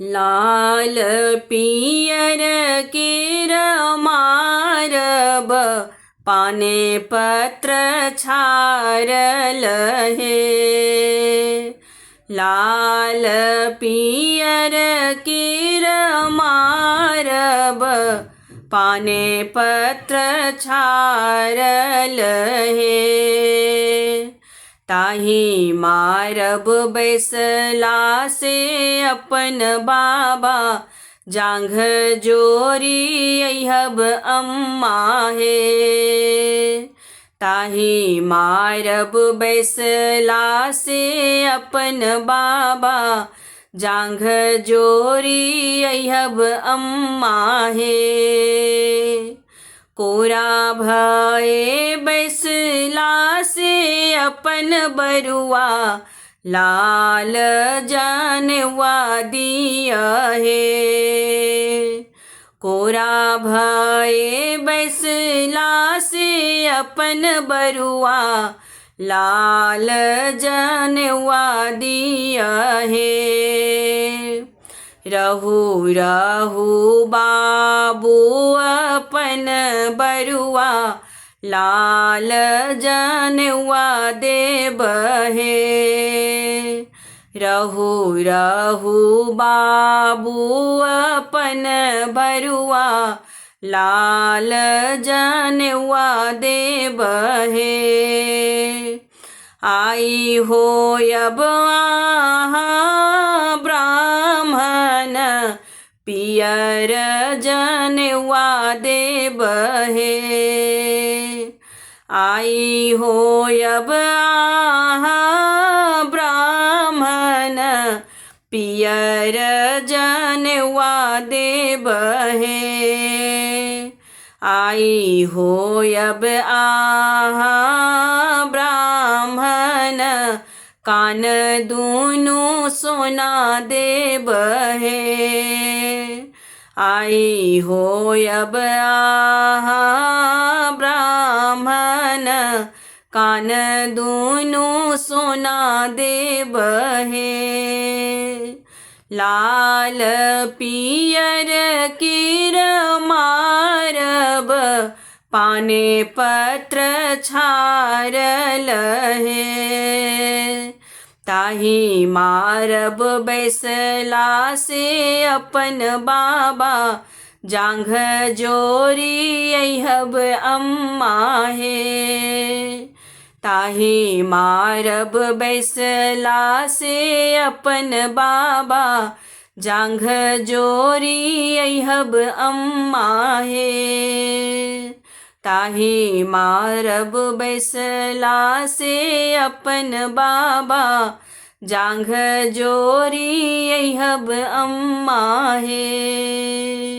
लाल पियर केर मारब, पाने पत्र छारल हे। लाल पियर केर मारब, पाने पत्र छारल हे। ताही मारब बैसला से अपन बाबा, जांघ जोरी अइहब अम्मा हे। ताही मारब बैसला से अपन बाबा, जांघ जोरी अइहब अम्मा हे। कोरा भये बैसला से अपन बरुआ, लाल जनवा दिया हे। कोरा भये बैसला से अपन बरुआ, लाल जनवा दिया हे। रहु रहु बाबू अपन बरुआ, लाल जनवा देब हे। रहु रहु बाबू अपन बरुआ, लाल जनवा देब हे। आई होयब आहाँ ब्राह्मण, पियर जनवा देब हे। आई होयब आहाँ ब्राह्मण, पियर जनवा देब हे। आई होयब आहाँ ब्राह्मण, कान दूनु सोना देब हे। आई होयब आहाँ ब्राह्मण, कान दूनु सोना देब हे। लाल पियर केर मारब, पाने पत्र छारल हे। ताही मारब बैसला से अपन बाबा, जांघ जोरी अइहब अम्मा हे। ताही मारब बैसला से अपन बाबा, जांघ जोरी अइहब अम्मा हे। ताही मारब बैसला से अपन बाबा, जांघ जोरी अइहब अम्मा हे।